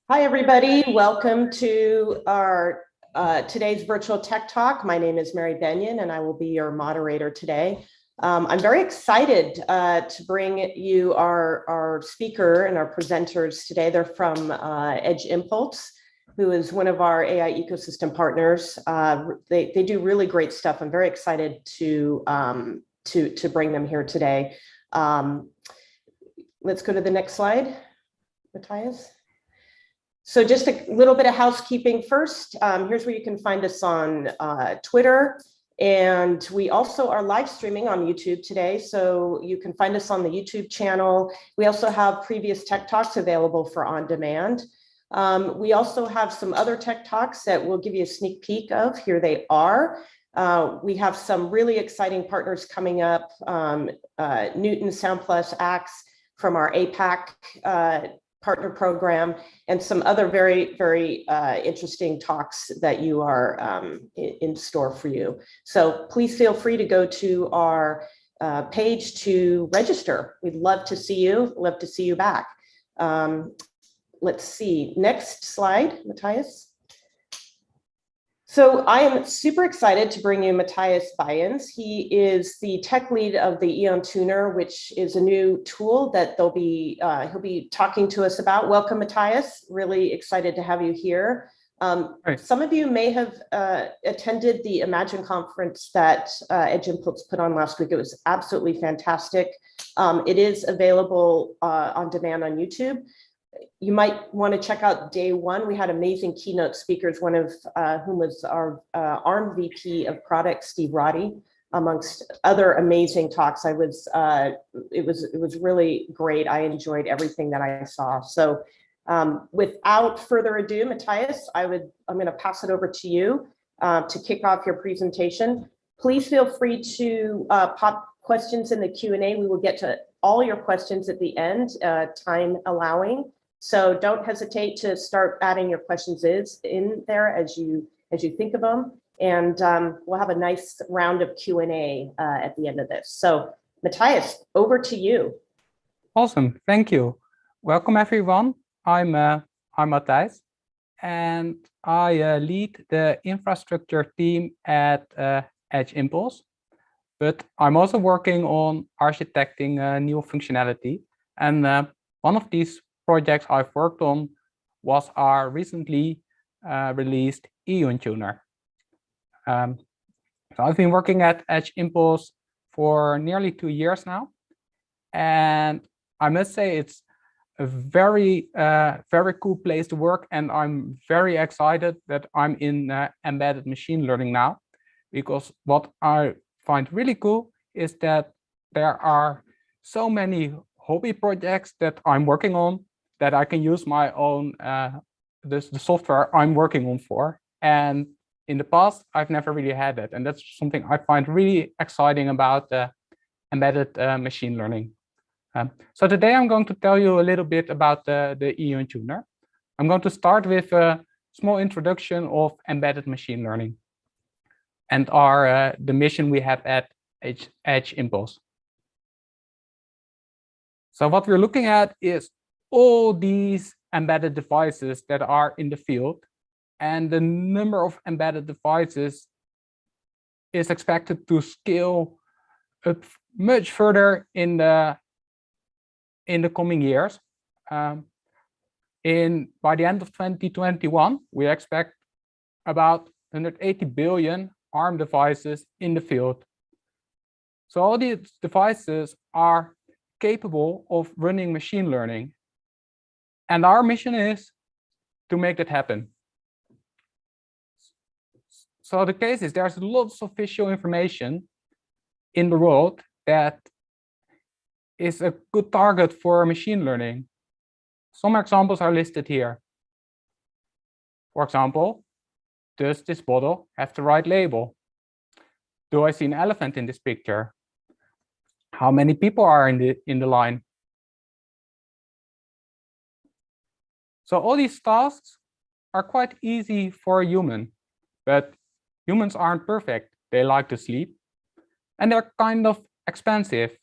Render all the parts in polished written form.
Hi, everybody. Welcome to our today's virtual tech talk. My name is Mary Benyon, and I will be your moderator today. I'm very excited to bring you our speaker and our presenters today. They're from Edge Impulse, who is one of our AI ecosystem partners. They do really great stuff. I'm very excited to bring them here today. Let's go to the next slide, Matthias. So just a little bit of housekeeping first. Here's where you can find us on Twitter. And we also are live streaming on YouTube today. So you can find us on the YouTube channel. We also have previous tech talks available for on demand. We also have some other tech talks that we'll give you a sneak peek of. Here they are. We have some really exciting partners coming up. Newton, SoundPlus, Axe from our APAC partner program, and some other very, very interesting talks that you are in store for you. So please feel free to go to our page to register. We'd love to see you back. Let's see, next slide, Matthias. So I am super excited to bring you Matthias Bayens. He is the tech lead of the EON Tuner, which is a new tool that he'll be talking to us about. Welcome, Matthias. Really excited to have you here. Some of you may have attended the Imagine conference that Edge Impulse put on last week. It was absolutely fantastic. It is available on demand on YouTube. You might want to check out day one. We had amazing keynote speakers, one of whom was our ARM VP of product, Steve Roddy, amongst other amazing talks. It was really great. I enjoyed everything that I saw. So without further ado, Matthias, I'm going to pass it over to you to kick off your presentation. Please feel free to pop questions in the Q&A. We will get to all your questions at the end, time allowing. So don't hesitate to start adding your questions in there as you think of them, and we'll have a nice round of Q&A at the end of this. So Matthias, over to you. Awesome, thank you. Welcome everyone. I'm Matthias, and I lead the infrastructure team at Edge Impulse. But I'm also working on architecting new functionality, and one of these projects I've worked on was our recently released EON Tuner. So I've been working at Edge Impulse for nearly 2 years now, and I must say it's a very cool place to work, and I'm very excited that I'm in embedded machine learning now, because what I find really cool is that there are so many hobby projects that I'm working on that I can use my own the software I'm working on for. And in the past, I've never really had that. And that's something I find really exciting about embedded machine learning. So today I'm going to tell you a little bit about the EON Tuner. I'm going to start with a small introduction of embedded machine learning and the mission we have at Edge Impulse. So what we're looking at is all these embedded devices that are in the field, and the number of embedded devices is expected to scale up much further in the coming years. By the end of 2021, we expect about 180 billion ARM devices in the field. So all these devices are capable of running machine learning. And our mission is to make that happen. So the case is there's lots of visual information in the world that is a good target for machine learning. Some examples are listed here. For example, does this bottle have the right label? Do I see an elephant in this picture? How many people are in the line? So all these tasks are quite easy for a human, but humans aren't perfect. They like to sleep, and they're kind of expensive.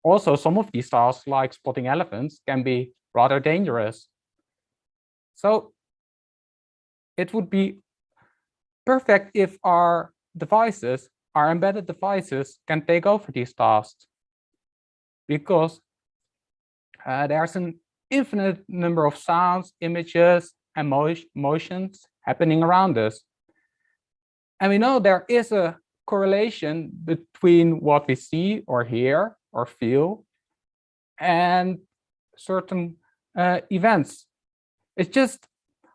Also, some of these tasks, like spotting elephants, can be rather dangerous. So it would be perfect if our devices, our embedded devices, can take over these tasks, because there's an infinite number of sounds, images, and motions happening around us. And we know there is a correlation between what we see or hear or feel and certain events. It's just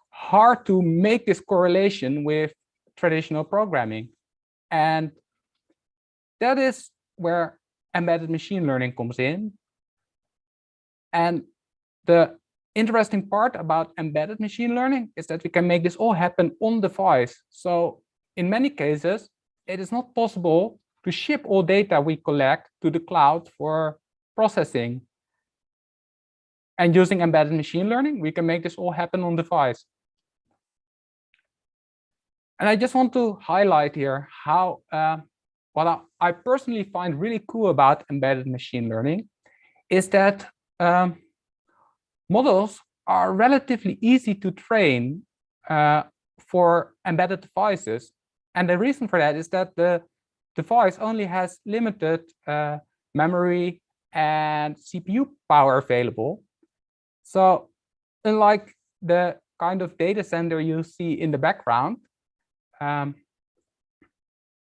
hard to make this correlation with traditional programming. And that is where embedded machine learning comes in. And the interesting part about embedded machine learning is that we can make this all happen on device. So in many cases, it is not possible to ship all data we collect to the cloud for processing. And using embedded machine learning, we can make this all happen on device. And I just want to highlight here how what I personally find really cool about embedded machine learning is that models are relatively easy to train for embedded devices. And the reason for that is that the device only has limited memory and CPU power available. So unlike the kind of data center you see in the background,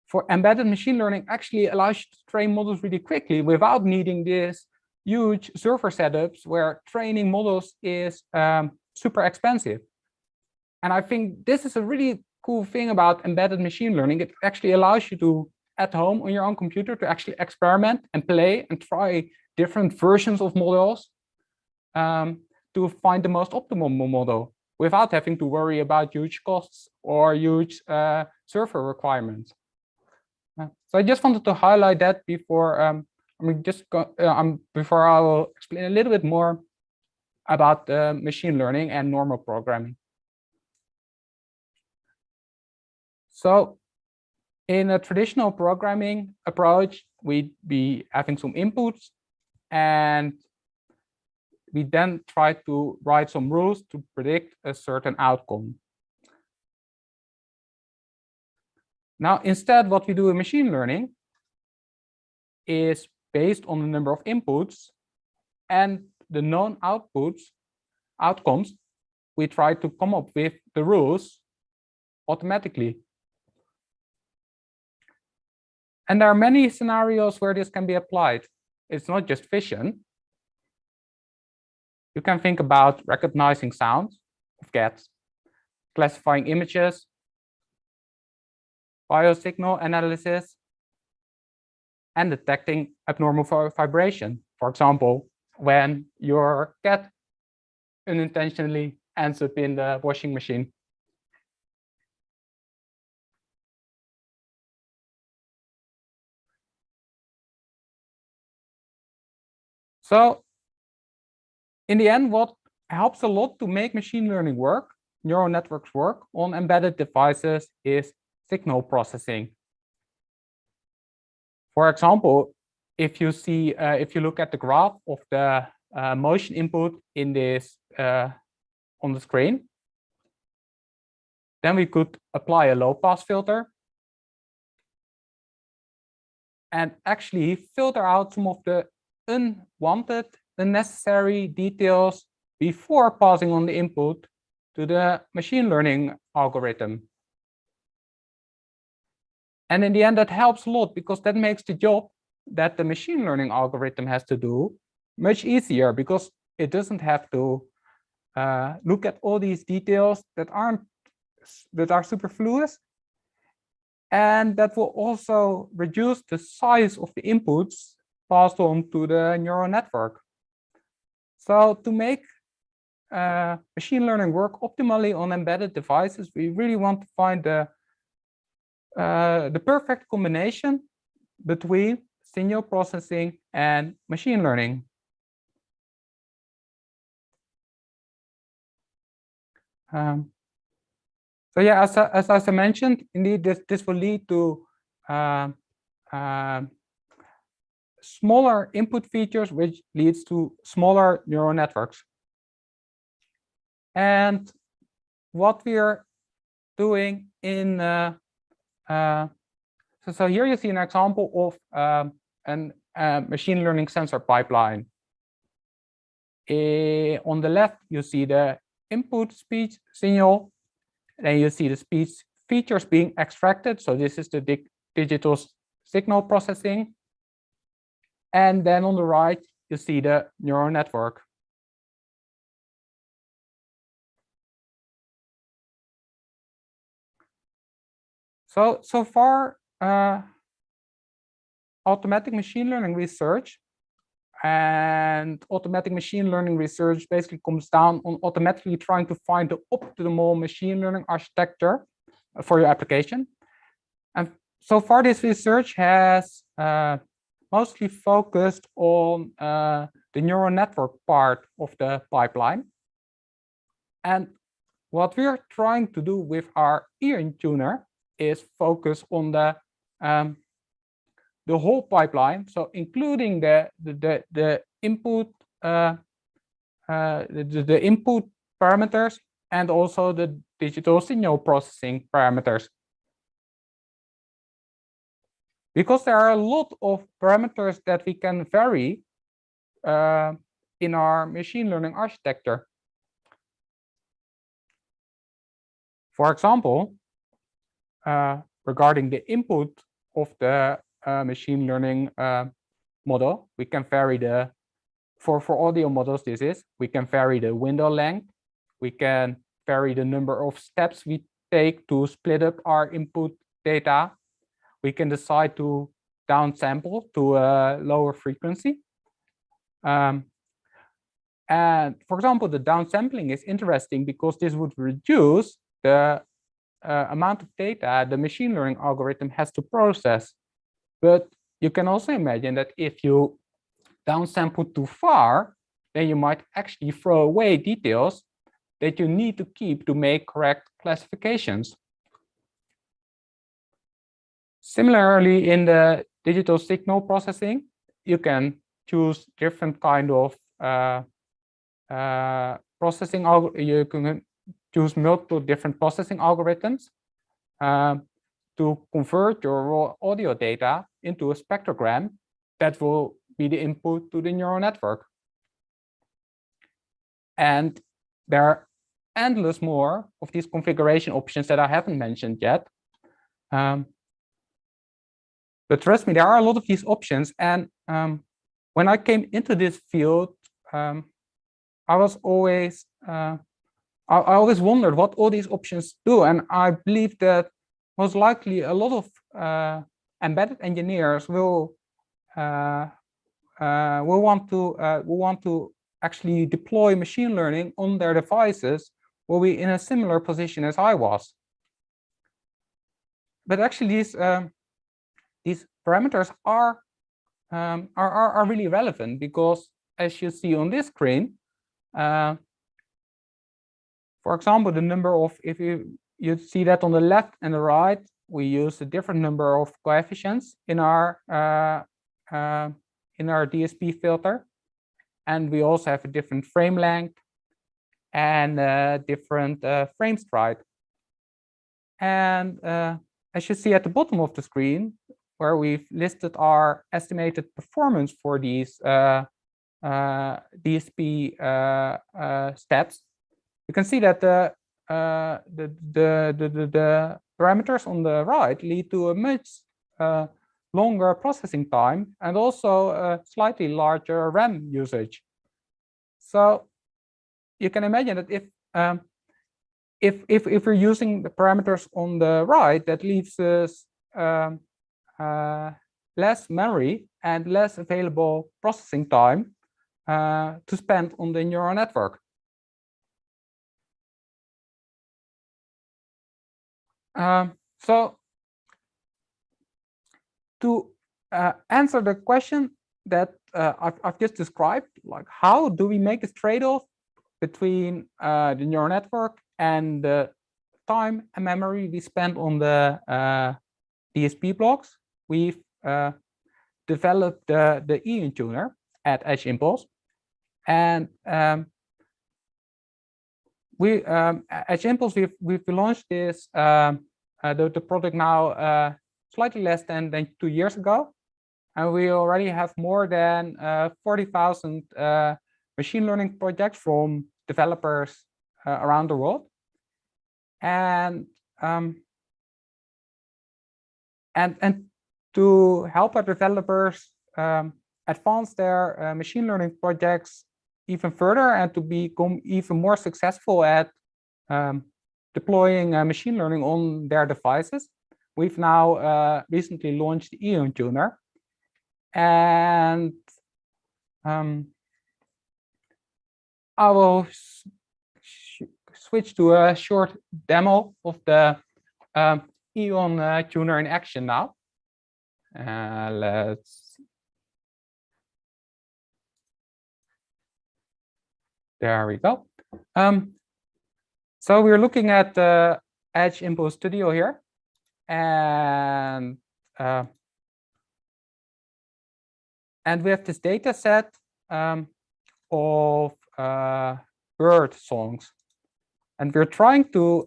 for embedded machine learning actually allows you to train models really quickly without needing this huge server setups where training models is super expensive. And I think this is a really cool thing about embedded machine learning. It actually allows you to, at home on your own computer, to actually experiment and play and try different versions of models to find the most optimal model without having to worry about huge costs or huge server requirements. So I just wanted to highlight that before before I will explain a little bit more about machine learning and normal programming. So in a traditional programming approach, we'd be having some inputs, and we then try to write some rules to predict a certain outcome. Now, instead, what we do in machine learning is based on the number of inputs and the known outcomes, we try to come up with the rules automatically. And there are many scenarios where this can be applied. It's not just vision. You can think about recognizing sounds of cats, classifying images, biosignal analysis, and detecting abnormal vibration. For example, when your cat unintentionally ends up in the washing machine. So in the end, what helps a lot to make machine learning work, neural networks work on embedded devices, is signal processing. For example, if you look at the graph of the motion input in this on the screen, then we could apply a low-pass filter and actually filter out some of the unwanted, unnecessary details before passing on the input to the machine learning algorithm. And in the end, that helps a lot, because that makes the job that the machine learning algorithm has to do much easier, because it doesn't have to look at all these details that are superfluous. And that will also reduce the size of the inputs passed on to the neural network. So to make machine learning work optimally on embedded devices, we really want to find the perfect combination between signal processing and machine learning. So yeah, as I mentioned, indeed, this will lead to smaller input features, which leads to smaller neural networks. And what we're doing in so here you see an example of a machine learning sensor pipeline. On the left, you see the input speech signal. Then you see the speech features being extracted. So this is the digital signal processing. And then on the right, you see the neural network. So far, automatic machine learning research and automatic machine learning research basically comes down on automatically trying to find the optimal machine learning architecture for your application. And so far, this research has mostly focused on the neural network part of the pipeline. And what we're trying to do with our EON tuner is focus on the whole pipeline, so including the input the input parameters and also the digital signal processing parameters. Because there are a lot of parameters that we can vary in our machine learning architecture. For example, regarding the input of the machine learning model, we can vary the, for audio models, we can vary the window length, we can vary the number of steps we take to split up our input data, we can decide to downsample to a lower frequency. And for example, the downsampling is interesting because this would reduce the amount of data the machine learning algorithm has to process. But you can also imagine that if you downsample too far, then you might actually throw away details that you need to keep to make correct classifications. Similarly, in the digital signal processing, you can choose different kind of processing. You can choose multiple different processing algorithms to convert your raw audio data into a spectrogram that will be the input to the neural network. And there are endless more of these configuration options that I haven't mentioned yet. But trust me, there are a lot of these options. And when I came into this field, I always wondered what all these options do. And I believe that most likely a lot of embedded engineers will want to actually deploy machine learning on their devices will be in a similar position as I was. But actually, these parameters are really relevant because, as you see on this screen, for example, the number of, if you see that on the left and the right, we use a different number of coefficients in our DSP filter, and we also have a different frame length and different frame stride. And as you see at the bottom of the screen, where we've listed our estimated performance for these DSP steps, you can see that the parameters on the right lead to a much longer processing time and also a slightly larger RAM usage. So you can imagine that if we're using the parameters on the right, that leaves us less memory and less available processing time to spend on the neural network. So to answer the question that I've just described, like how do we make this trade-off between the neural network and the time and memory we spend on the DSP blocks? We've developed the EON tuner at Impulse, and we at Impulse we've launched this the product now slightly less than 2 years ago, and we already have more than 40,000 machine learning projects from developers around the world, and to help our developers advance their machine learning projects even further and to become even more successful at deploying machine learning on their devices, we've now recently launched the EON Tuner. And I will switch to a short demo of the EON Tuner in action now. There we go. So we're looking at the Edge Impulse Studio here, and we have this data set of bird songs, and we're trying to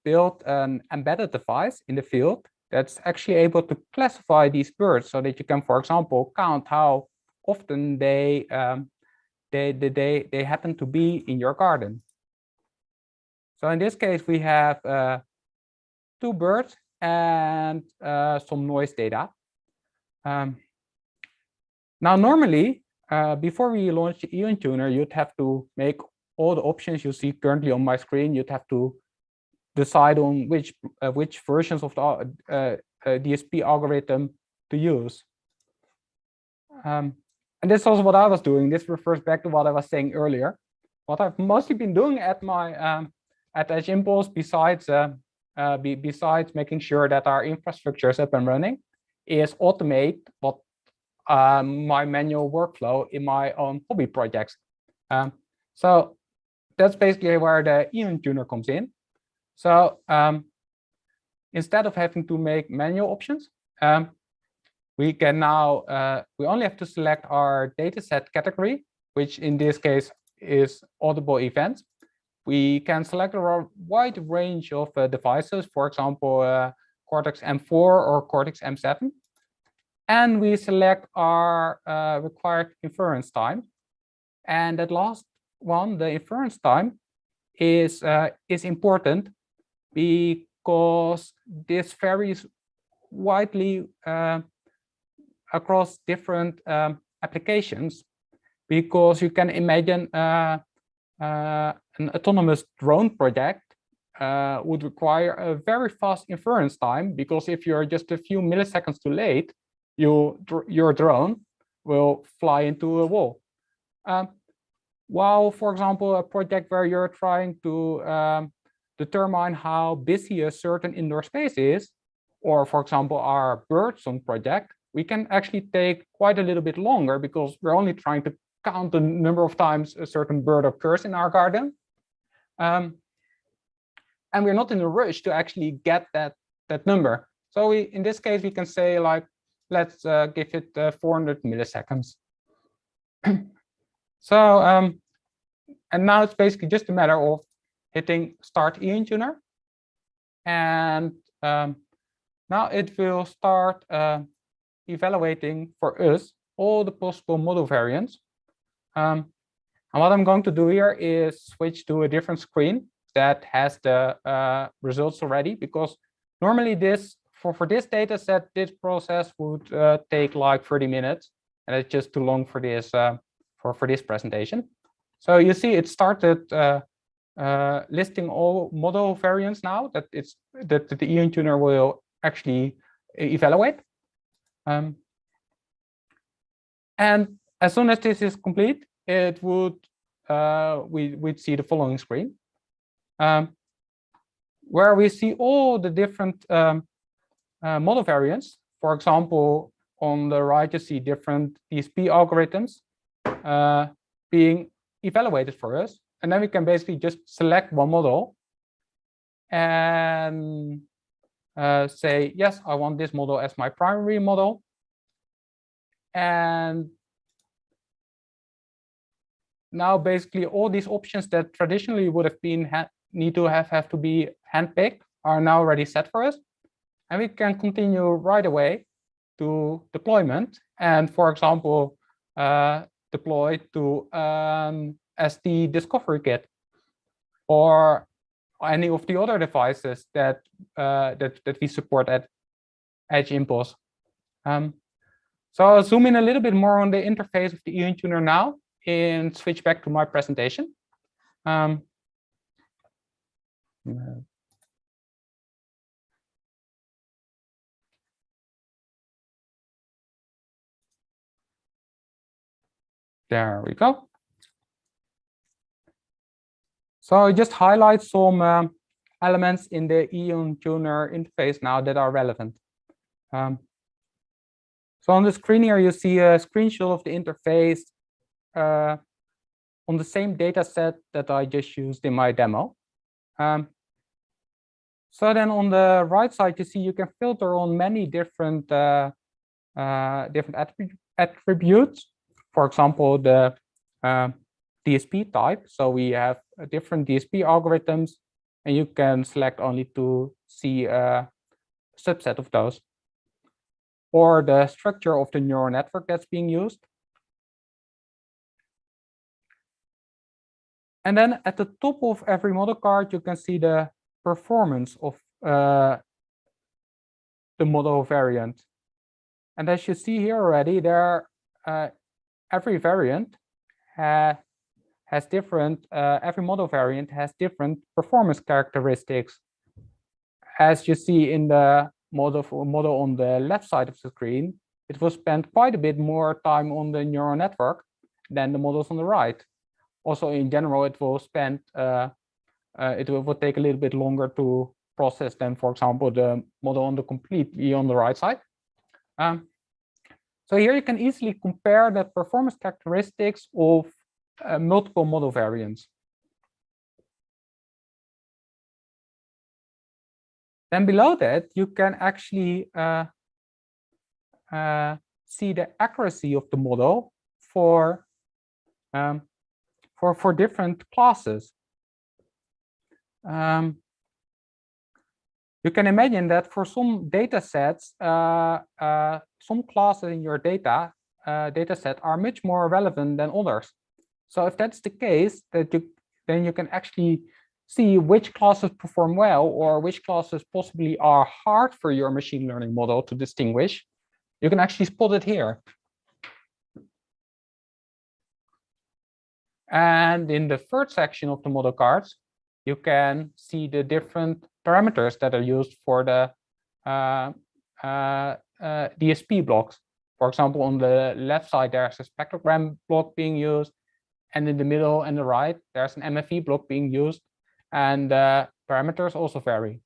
build an embedded device in the field that's actually able to classify these birds, so that you can, for example, count how often they happen to be in your garden. So in this case, we have 2 birds and some noise data. Now, normally, before we launch the EON Tuner, you'd have to make all the options you see currently on my screen. You'd have to decide on which versions of the DSP algorithm to use. And this is also what I was doing. This refers back to what I was saying earlier. What I've mostly been doing at my at Edge Impulse, besides making sure that our infrastructure is up and running, is automate what my manual workflow in my own hobby projects. So that's basically where the EON Tuner comes in. So instead of having to make manual options, we can now we only have to select our dataset category, which in this case is audible events. We can select a wide range of devices, for example, Cortex M4 or Cortex M7. And we select our required inference time. And that last one, the inference time, is important because this varies widely across different applications. Because you can imagine an autonomous drone project would require a very fast inference time, because if you're just a few milliseconds too late, your drone will fly into a wall. While, for example, a project where you're trying to determine how busy a certain indoor space is, or for example, our bird song project, we can actually take quite a little bit longer because we're only trying to count the number of times a certain bird occurs in our garden. And we're not in a rush to actually get that number. So in this case, we can say, like, let's give it 400 milliseconds. So, and now it's basically just a matter of hitting Start EON Tuner. And now it will start evaluating for us all the possible model variants. And what I'm going to do here is switch to a different screen that has the results already, because normally this for this data set, this process would take like 30 minutes, and it's just too long for this for this presentation. So you see, it started listing all model variants now that the EON Tuner will actually evaluate. And as soon as this is complete, it would we'd see the following screen, where we see all the different model variants. For example, on the right, you see different DSP algorithms being evaluated for us. And then we can basically just select one model and say, yes, I want this model as my primary model. And now basically all these options that traditionally would have been have to be handpicked are now already set for us, and we can continue right away to deployment. And for example, deploy to SD Discovery Kit or any of the other devices that that we support at Edge Impulse. So I'll zoom in a little bit more on the interface of the EON Tuner now and switch back to my presentation. There we go. So I just highlight some elements in the EON Tuner interface now that are relevant. So on the screen here, you see a screenshot of the interface on the same data set that I just used in my demo. So then on the right side, you see you can filter on many different attributes. For example, the DSP type. So we have different DSP algorithms, and you can select only to see a subset of those. Or the structure of the neural network that's being used. And then at the top of every model card, you can see the performance of the model variant. And as you see here already, there every variant has different, every model variant has different performance characteristics. As you see in the model on the left side of the screen, it will spend quite a bit more time on the neural network than the models on the right. Also, in general, it will spend it will take a little bit longer to process than, for example, the model on the completely on the right side. So here you can easily compare the performance characteristics of multiple model variants. Then below that, you can actually see the accuracy of the model for different classes. You can imagine that for some data sets, some classes in your data set are much more relevant than others. So if that's the case, then you can actually see which classes perform well or which classes possibly are hard for your machine learning model to distinguish. You can actually spot it here. And in the third section of the model cards, you can see the different parameters that are used for the DSP blocks. For example, on the left side, there's a spectrogram block being used. And in the middle and the right, there's an MFE block being used. And the parameters also vary.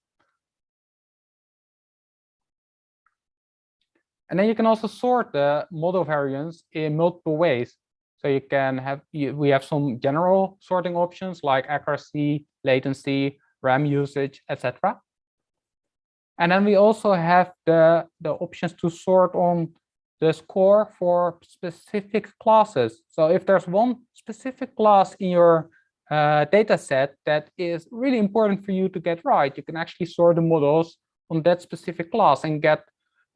And then you can also sort the model variants in multiple ways. So you can have, we have some general sorting options like accuracy, latency, RAM usage, etc. And then we also have the options to sort on the score for specific classes. So if there's one specific class in your data set that is really important for you to get right, you can actually sort the models on that specific class and get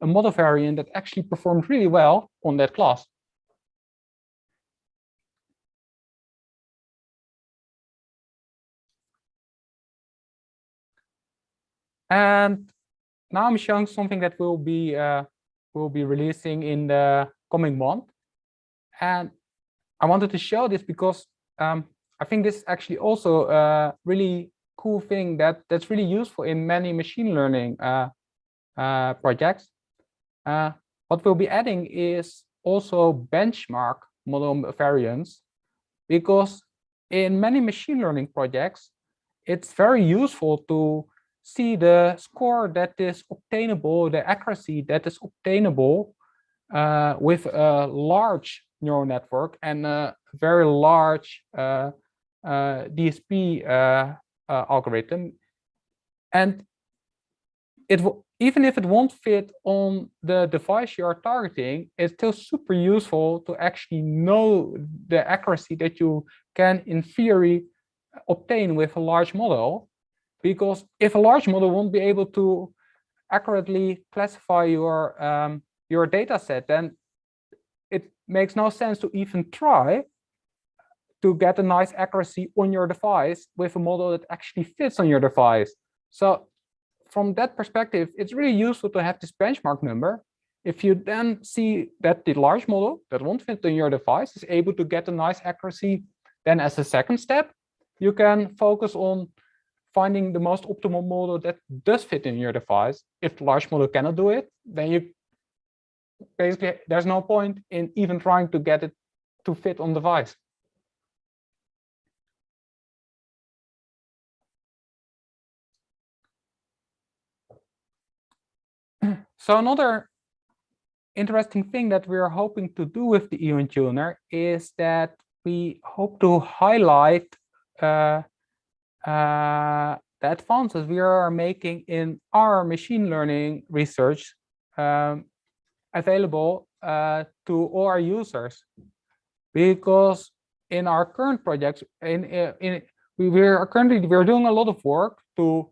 a model variant that actually performs really well on that class. And now I'm showing something that we'll be releasing in the coming month. And I wanted to show this because I think this is actually also a really cool thing that's really useful in many machine learning projects. What we'll be adding is also benchmark model variants, because in many machine learning projects, it's very useful to see the score that is obtainable, the accuracy that is obtainable with a large neural network and a very large DSP algorithm. And it will, even if it won't fit on the device you are targeting, it's still super useful to actually know the accuracy that you can, in theory, obtain with a large model, because if a large model won't be able to accurately classify your data set, then it makes no sense to even try to get a nice accuracy on your device with a model that actually fits on your device. So from that perspective, it's really useful to have this benchmark number. If you then see that the large model that won't fit on your device is able to get a nice accuracy, then as a second step, you can focus on finding the most optimal model that does fit in your device. If the large model cannot do it, then you basically, there's no point in even trying to get it to fit on the device. So another interesting thing that we're hoping to do with the EON Tuner is that we hope to highlight the advances we are making in our machine learning research available to all our users. Because in our current projects, we're doing a lot of work to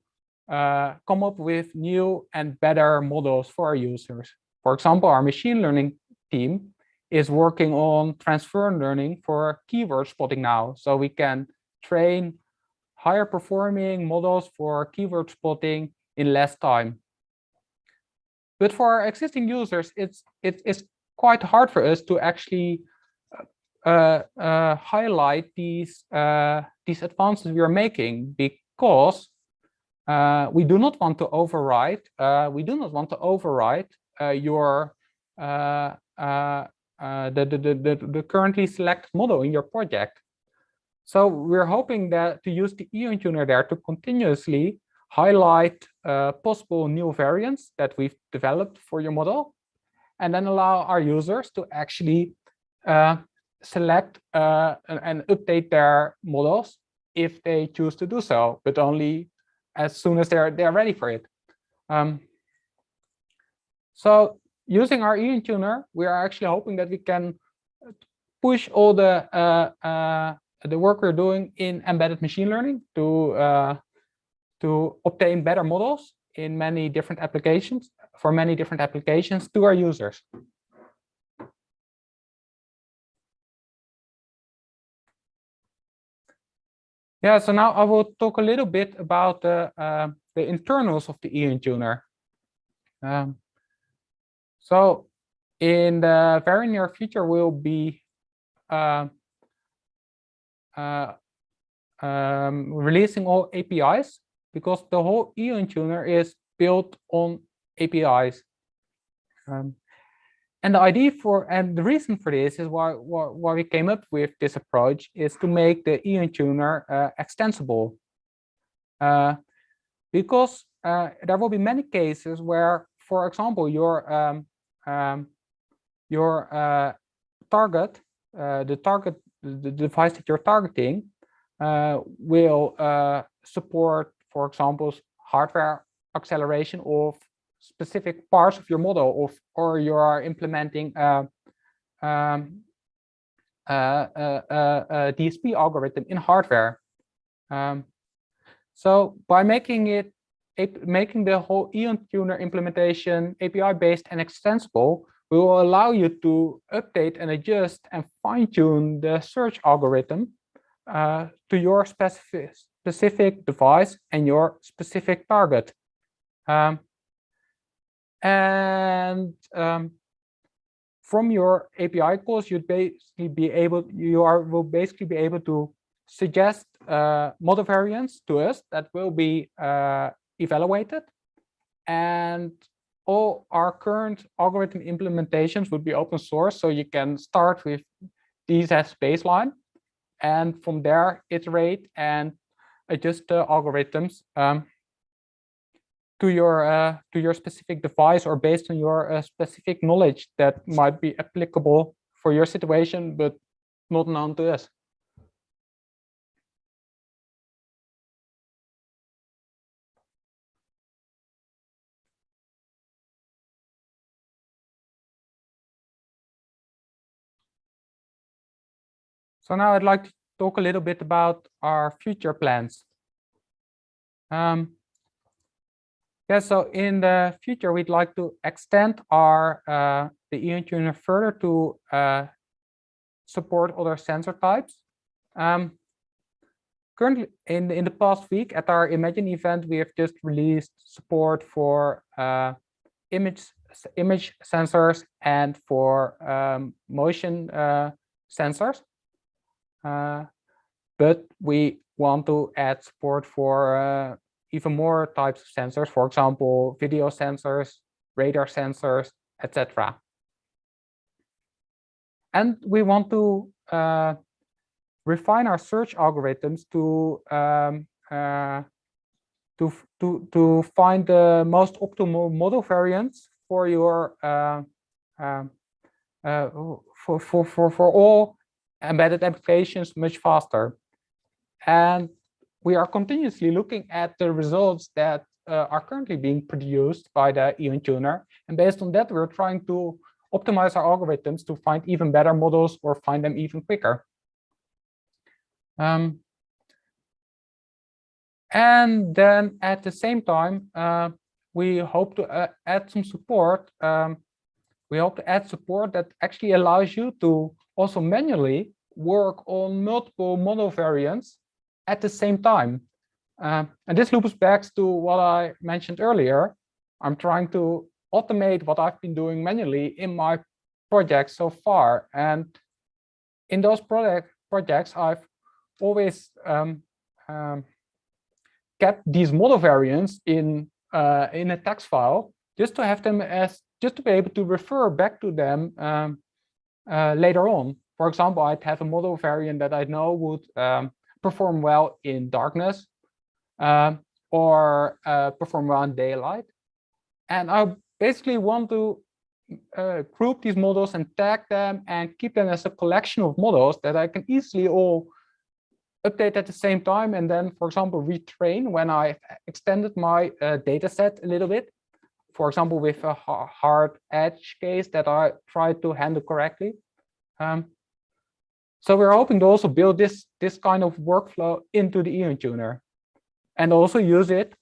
come up with new and better models for our users. For example, our machine learning team is working on transfer learning for keyword spotting now, so we can train higher performing models for keyword spotting in less time. But for our existing users, it's quite hard for us to actually highlight these advances we are making, because we do not want to override the currently selected model in your project. So we're hoping that to use the EON Tuner there to continuously highlight possible new variants that we've developed for your model, and then allow our users to actually select and update their models if they choose to do so, but only as soon as they're ready for it. So using our EON Tuner, we are actually hoping that we can push all the work we're doing in embedded machine learning to obtain better models in many different applications, for many different applications to our users. Yeah, so now I will talk a little bit about the internals of the EON Tuner. So in the very near future, we'll be releasing all APIs, because the whole EON Tuner is built on APIs. And the idea and the reason for this is why we came up with this approach is to make the EON Tuner extensible. Because there will be many cases where, for example, your target, the device that you're targeting, will support, for example, hardware acceleration of specific parts of your model, or you are implementing a DSP algorithm in hardware. So by making the whole EON Tuner implementation API-based and extensible, we will allow you to update and adjust and fine-tune the search algorithm to your specific device and your specific target. From your API calls, will basically be able to suggest model variants to us that will be evaluated, and all our current algorithm implementations would be open source, so you can start with these as baseline, and from there iterate and adjust the algorithms to your specific device, or based on your specific knowledge that might be applicable for your situation, but not known to us. So now I'd like to talk a little bit about our future plans. Yeah, so in the future, we'd like to extend our the EON Tuner further to support other sensor types. Currently, in the past week at our Imagine event, we have just released support for image sensors and for motion sensors. But we want to add support for even more types of sensors, for example, video sensors, radar sensors, etc. And we want to refine our search algorithms to find the most optimal model variants for your for all embedded applications much faster. And we are continuously looking at the results that are currently being produced by the EON Tuner, and based on that, we're trying to optimize our algorithms to find even better models or find them even quicker. And then at the same time, we hope to add some support. We hope to add support that actually allows you to also manually work on multiple model variants at the same time. And this loops back to what I mentioned earlier. I'm trying to automate what I've been doing manually in my projects so far. And in those projects, I've always kept these model variants in a text file just to have them just to be able to refer back to them later on. For example, I'd have a model variant that I know would perform well in darkness or perform well in daylight. And I basically want to group these models and tag them and keep them as a collection of models that I can easily all update at the same time, and then, for example, retrain when I extended my data set a little bit. For example, with a hard edge case that I tried to handle correctly. So we're hoping to also build this kind of workflow into the EON Tuner, and also use it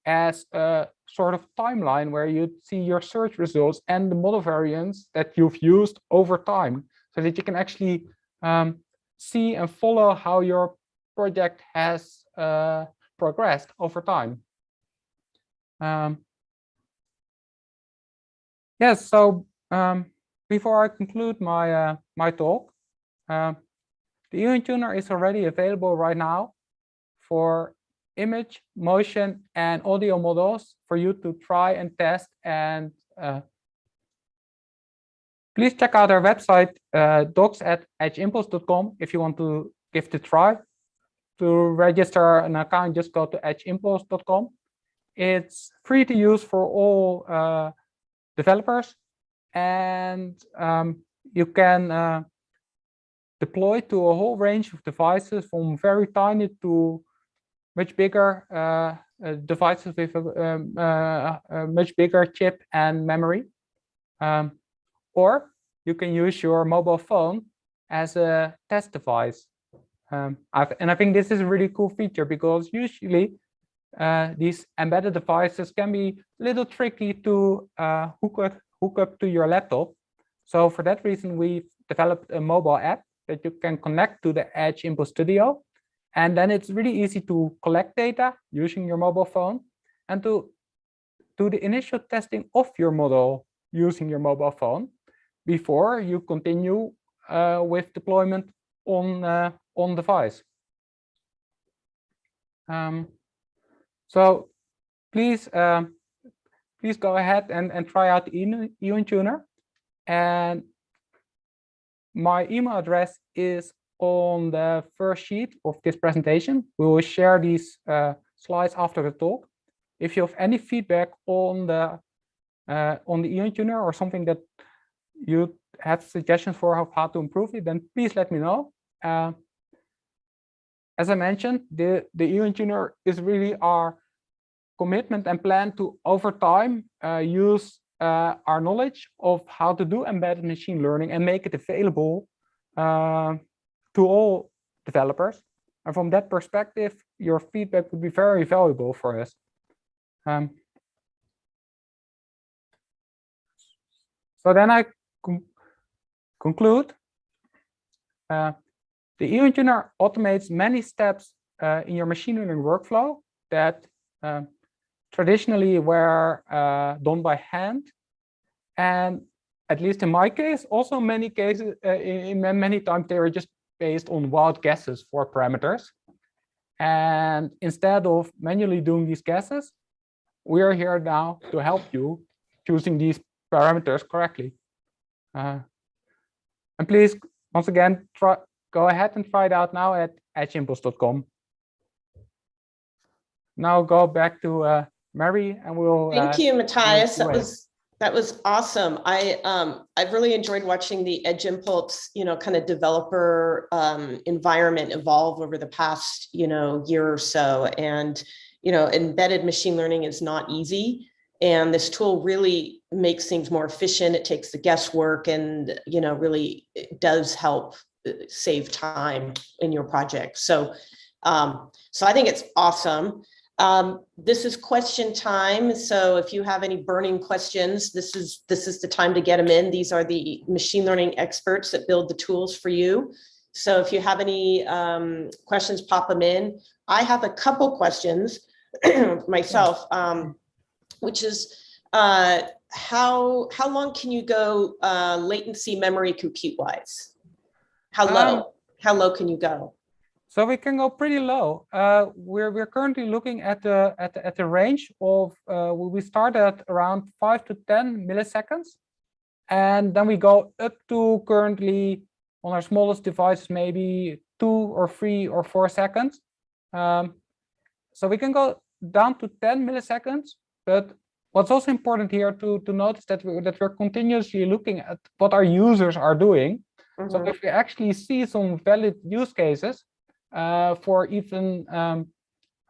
as a sort of timeline where you see your search results and the model variants that you've used over time, so that you can actually see and follow how your project has progressed over time. Yes, so before I conclude my my talk, the EON Tuner is already available right now for image, motion, and audio models for you to try and test. And please check out our website, docs@edgeimpulse.com, if you want to give it a try. To register an account, just go to edgeimpulse.com. It's free to use for all developers, and you can deploy to a whole range of devices, from very tiny to much bigger devices with a much bigger chip and memory. Or you can use your mobile phone as a test device. And I think this is a really cool feature, because usually these embedded devices can be a little tricky to hook up to your laptop. So for that reason, we've developed a mobile app that you can connect to the Edge Impulse Studio. And then it's really easy to collect data using your mobile phone, and to do the initial testing of your model using your mobile phone before you continue with deployment on device. So please go ahead and try out the EON Tuner. And my email address is on the first sheet of this presentation. We will share these slides after the talk. If you have any feedback on the EON Tuner, or something that you have suggestions for how to improve it, then please let me know. As I mentioned, the EON Tuner is really our commitment and plan to, over time, use our knowledge of how to do embedded machine learning and make it available to developers. And from that perspective, your feedback would be very valuable for us. So then I conclude. The EON Tuner automates many steps in your machine learning workflow that traditionally were done by hand. And at least in my case, also many cases, in many times, they were just based on wild guesses for parameters. And instead of manually doing these guesses, we are here now to help you choosing these parameters correctly. And please, once again, go ahead and try it out now at edgeimpulse.com. Now go back to Mary, and we'll. Thank you, Matthias. That was awesome. I've really enjoyed watching the Edge Impulse, kind of developer environment evolve over the past, year or so. And embedded machine learning is not easy, and this tool really makes things more efficient. It takes the guesswork, and really it does help save time in your project. So I think it's awesome. This is question time. So if you have any burning questions, this is the time to get them in. These are the machine learning experts that build the tools for you. So if you have any questions, pop them in. I have a couple questions myself, which is how long can you go latency memory compute wise? How low can you go? So we can go pretty low. We're currently looking at the range of we start at around 5 to 10 milliseconds, and then we go up to currently on our smallest device maybe 2 or 3 or 4 seconds. So we can go down to 10 milliseconds. But what's also important here to notice that we're continuously looking at what our users are doing. Mm-hmm. So if we actually see some valid use cases for even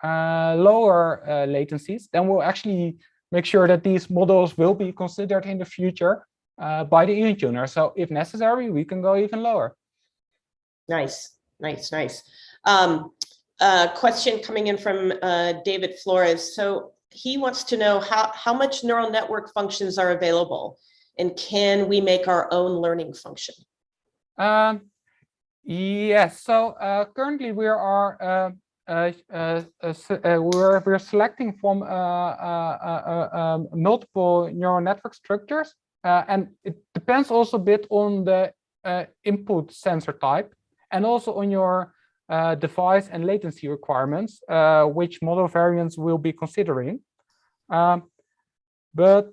lower latencies, then we'll actually make sure that these models will be considered in the future by the EON Tuner. So if necessary, we can go even lower. Nice. Question coming in from David Flores. So he wants to know how much neural network functions are available, and can we make our own learning function? Yes. So currently we are we're selecting from multiple neural network structures, and it depends also a bit on the input sensor type, and also on your device and latency requirements, which model variants we'll be considering. But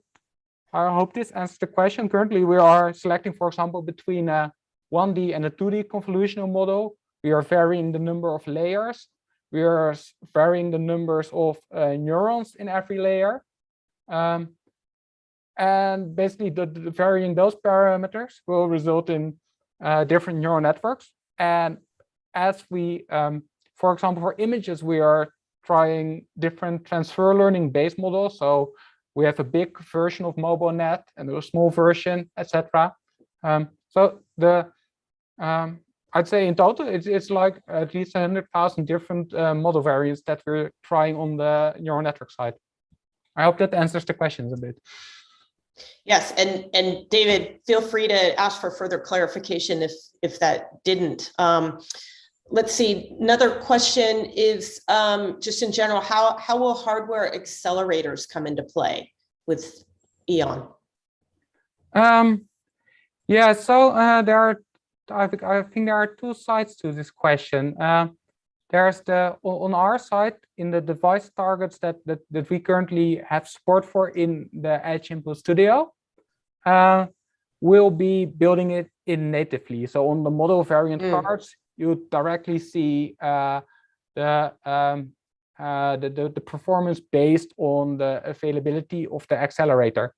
I hope this answers the question. Currently, we are selecting, for example, between a 1D and a 2D convolutional model. We are varying the number of layers. We are varying the numbers of neurons in every layer. And basically, varying those parameters will result in different neural networks. And as we, for example, for images, we are trying different transfer learning based models. So we have a big version of MobileNet and a small version, etc. So I'd say in total, it's like at least 100,000 different model variants that we're trying on the neural network side. I hope that answers the questions a bit. Yes, and David, feel free to ask for further clarification if that didn't. Let's see, another question is just in general, how will hardware accelerators come into play with EON? Yeah, so there are, I think there are two sides to this question. There's on our side, in the device targets that we currently have support for in the Edge Impulse Studio, we'll be building it in natively. So on the model variant cards, you directly see the performance based on the availability of the accelerator.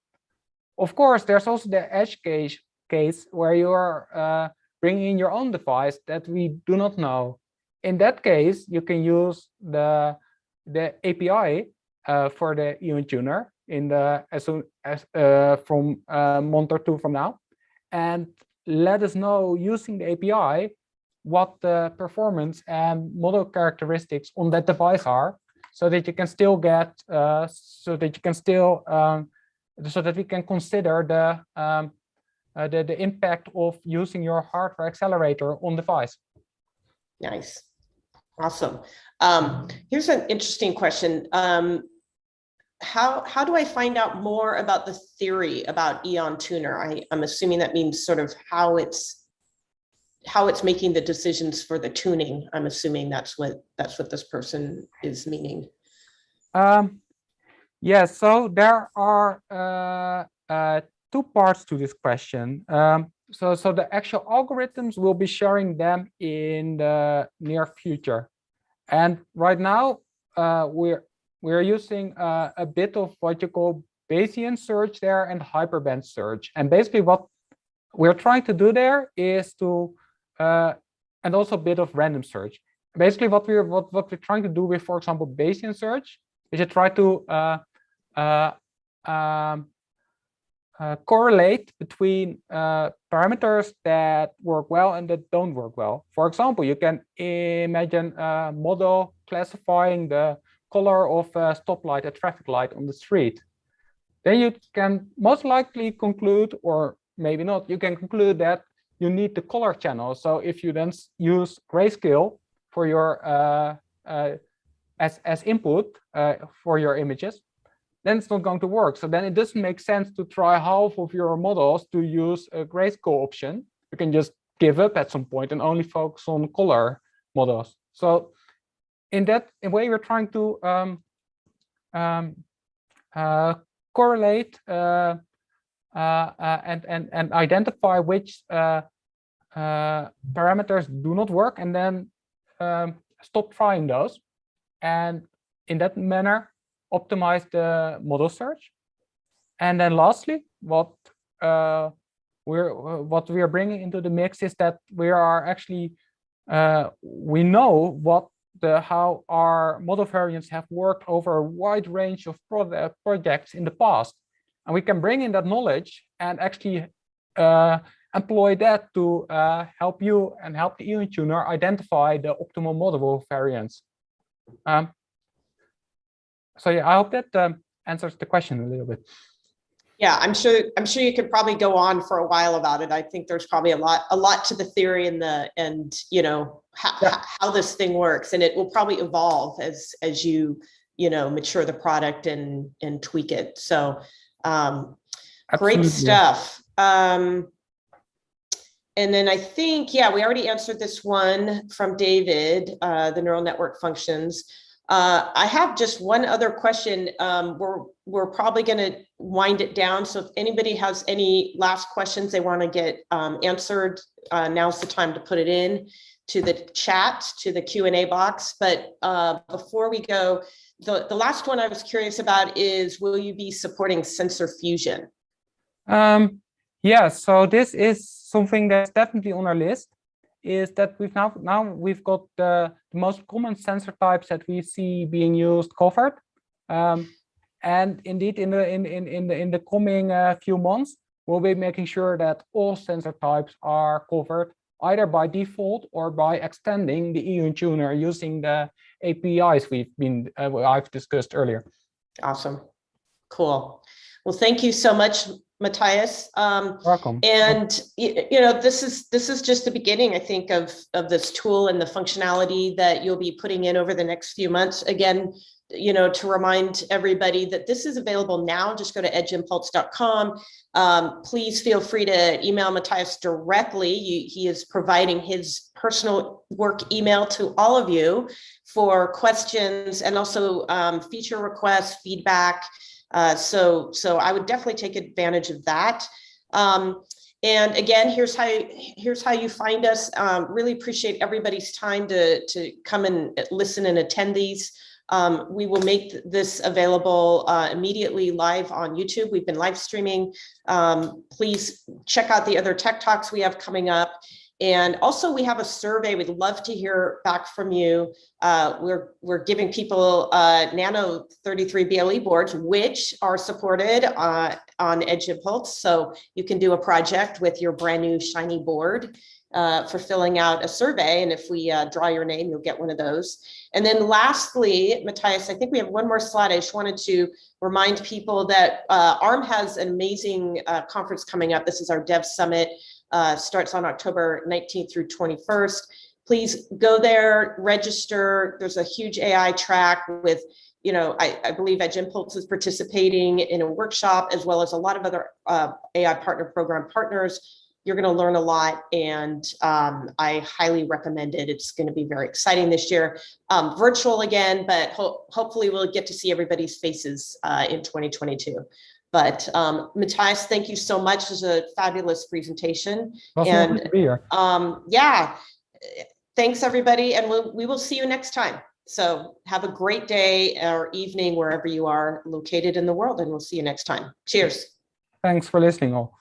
Of course, there's also the edge case where you are bringing in your own device that we do not know. In that case, you can use the API for the EON Tuner in the from month or two from now, and let us know using the API what the performance and model characteristics on that device are, so that you can still get, so that we can consider the impact of using your hardware accelerator on device. Nice, awesome. Here's an interesting question. How do I find out more about the theory about EON Tuner? I'm assuming that means sort of how it's making the decisions for the tuning. I'm assuming that's what this person is meaning. Yeah, so there are two parts to this question. So the actual algorithms, we'll be sharing them in the near future. And right now, we're using a bit of what you call Bayesian search there and hyperband search. And basically what we're trying to do there is to, and also a bit of random search. Basically what we're trying to do with, for example, Bayesian search is to try to correlate between parameters that work well and that don't work well. For example, you can imagine a model classifying the color of a stoplight, a traffic light on the street. Then you can most likely conclude, or maybe not, you can conclude that you need the color channel. So if you then use grayscale for your as input for your images, then it's not going to work. So then it doesn't make sense to try half of your models to use a grayscale option. You can just give up at some point and only focus on color models. So in that way, we're trying to correlate and identify which parameters do not work, and then stop trying those. And in that manner, optimize the model search. And then lastly, what we are bringing into the mix is that we are actually we know how our model variants have worked over a wide range of projects in the past, and we can bring in that knowledge and actually employ that to help you and help the EON Tuner identify the optimal model variants. So yeah, I hope that answers the question a little bit. Yeah, I'm sure you could probably go on for a while about it. I think there's probably a lot to the theory and you know how this thing works, and it will probably evolve as you mature the product and tweak it. So great stuff. And then I think, yeah, we already answered this one from David, the neural network functions. I have just one other question. We're probably going to wind it down. So if anybody has any last questions they want to get answered, now's the time to put it in to the chat, to the Q&A box. But before we go, the last one I was curious about is, will you be supporting sensor fusion? Yeah, so this is something that's definitely on our list. Is that we've got the most common sensor types that we see being used covered, and indeed in the coming few months we'll be making sure that all sensor types are covered either by default or by extending the EON Tuner using the APIs I've discussed earlier. Awesome, cool. Well, thank you so much, Matthias. Welcome. And this is just the beginning, I think, of this tool and the functionality that you'll be putting in over the next few months. Again, to remind everybody that this is available now. Just go to edgeimpulse.com. Please feel free to email Matthias directly. He is providing his personal work email to all of you for questions and also feature requests, feedback. So I would definitely take advantage of that. And again, here's how you find us. Really appreciate everybody's time to come and listen and attend these. We will make this available immediately live on YouTube. We've been live streaming. Please check out the other Tech Talks we have coming up. And also we have a survey. We'd love to hear back from you. We're giving people Nano 33 BLE boards, which are supported on Edge Impulse. So you can do a project with your brand new shiny board. for filling out a survey. And if we draw your name, you'll get one of those. And then lastly, Matthias, I think we have one more slide. I just wanted to remind people that ARM has an amazing conference coming up. This is our Dev Summit, starts on October 19th through 21st. Please go there, register. There's a huge AI track with, you know, I believe Edge Impulse is participating in a workshop, as well as a lot of other AI partner program partners. You're going to learn a lot, and I highly recommend it. It's going to be very exciting this year. Virtual again, but hopefully we'll get to see everybody's faces in 2022. But Matthias, thank you so much. It was a fabulous presentation. And yeah, thanks everybody, and we will see you next time. So have a great day or evening wherever you are located in the world, and we'll see you next time. Cheers. Thanks for listening all.